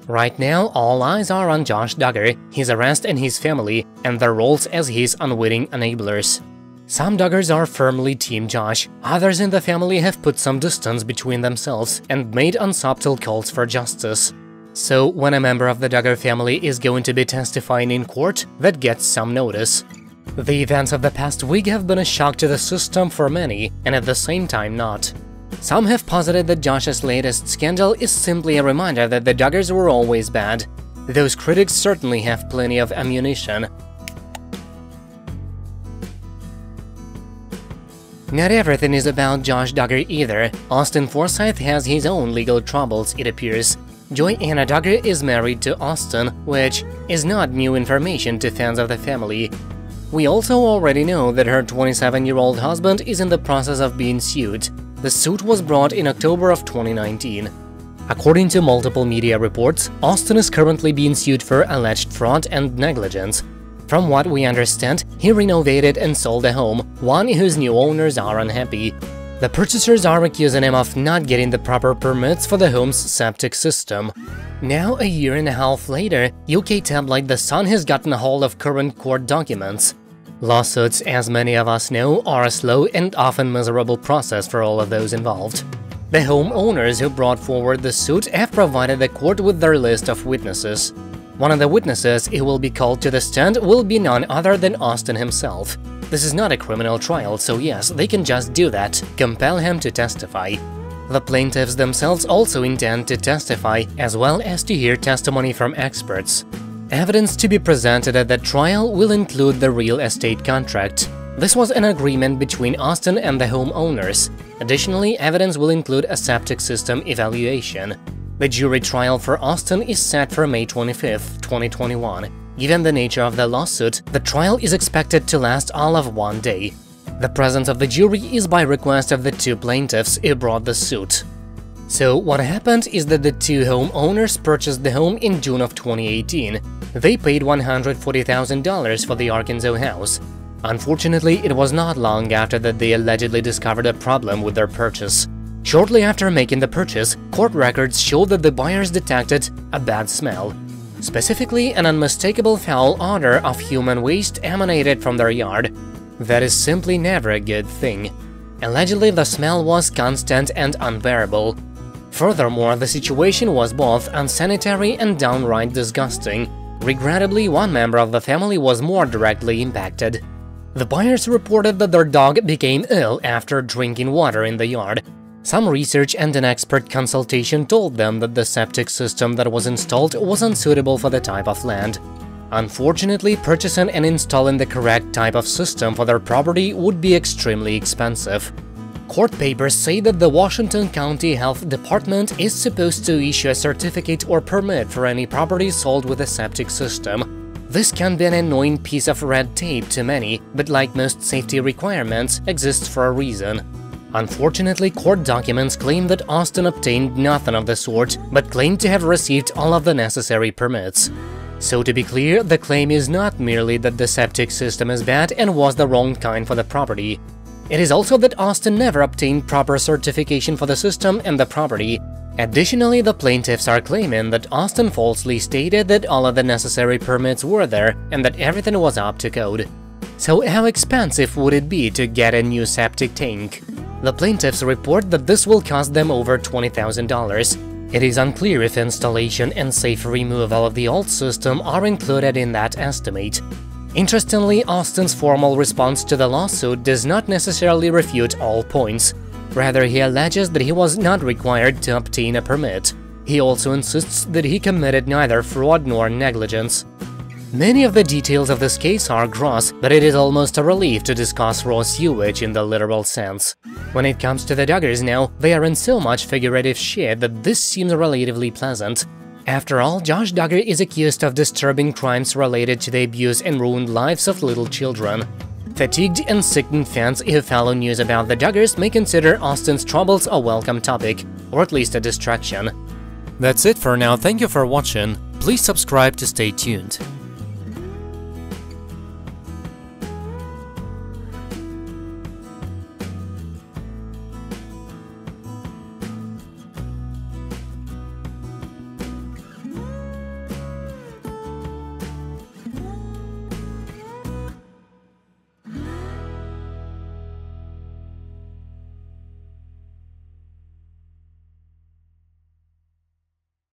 Right now, all eyes are on Josh Duggar, his arrest and his family, and their roles as his unwitting enablers. Some Duggars are firmly Team Josh, others in the family have put some distance between themselves and made unsubtle calls for justice. So, when a member of the Duggar family is going to be testifying in court, that gets some notice. The events of the past week have been a shock to the system for many, and at the same time not. Some have posited that Josh's latest scandal is simply a reminder that the Duggars were always bad. Those critics certainly have plenty of ammunition. Not everything is about Josh Duggar either. Austin Forsyth has his own legal troubles, it appears. Joanna Duggar is married to Austin, which is not new information to fans of the family. We also already know that her 27-year-old husband is in the process of being sued. The suit was brought in October of 2019. According to multiple media reports, Austin is currently being sued for alleged fraud and negligence. From what we understand, he renovated and sold a home, one whose new owners are unhappy. The purchasers are accusing him of not getting the proper permits for the home's septic system. Now, a year and a half later, UK tabloid The Sun has gotten a hold of current court documents. Lawsuits, as many of us know, are a slow and often miserable process for all of those involved. The homeowners who brought forward the suit have provided the court with their list of witnesses. One of the witnesses who will be called to the stand will be none other than Austin himself. This is not a criminal trial, so yes, they can just do that, compel him to testify. The plaintiffs themselves also intend to testify, as well as to hear testimony from experts. Evidence to be presented at the trial will include the real estate contract. This was an agreement between Austin and the homeowners. Additionally, evidence will include a septic system evaluation. The jury trial for Austin is set for May 25, 2021. Given the nature of the lawsuit, the trial is expected to last all of one day. The presence of the jury is by request of the two plaintiffs who brought the suit. So, what happened is that the two homeowners purchased the home in June of 2018. They paid $140,000 for the Arkansas house. Unfortunately, it was not long after that they allegedly discovered a problem with their purchase. Shortly after making the purchase, court records show that the buyers detected a bad smell. Specifically, an unmistakable foul odor of human waste emanated from their yard. That is simply never a good thing. Allegedly, the smell was constant and unbearable. Furthermore, the situation was both unsanitary and downright disgusting. Regrettably, one member of the family was more directly impacted. The buyers reported that their dog became ill after drinking water in the yard. Some research and an expert consultation told them that the septic system that was installed was unsuitable for the type of land. Unfortunately, purchasing and installing the correct type of system for their property would be extremely expensive. Court papers say that the Washington County Health Department is supposed to issue a certificate or permit for any property sold with a septic system. This can be an annoying piece of red tape to many, but like most safety requirements, exists for a reason. Unfortunately, court documents claim that Austin obtained nothing of the sort, but claimed to have received all of the necessary permits. So to be clear, the claim is not merely that the septic system is bad and was the wrong kind for the property. It is also that Austin never obtained proper certification for the system and the property. Additionally, the plaintiffs are claiming that Austin falsely stated that all of the necessary permits were there and that everything was up to code. So how expensive would it be to get a new septic tank? The plaintiffs report that this will cost them over $20,000. It is unclear if installation and safe removal of the old system are included in that estimate. Interestingly, Austin's formal response to the lawsuit does not necessarily refute all points. Rather, he alleges that he was not required to obtain a permit. He also insists that he committed neither fraud nor negligence. Many of the details of this case are gross, but it is almost a relief to discuss raw sewage in the literal sense. When it comes to the Duggars now, they are in so much figurative shit that this seems relatively pleasant. After all, Josh Duggar is accused of disturbing crimes related to the abuse and ruined lives of little children. Fatigued and sickened fans who follow news about the Duggars may consider Austin's troubles a welcome topic, or at least a distraction. That's it for now, thank you for watching, please subscribe to stay tuned.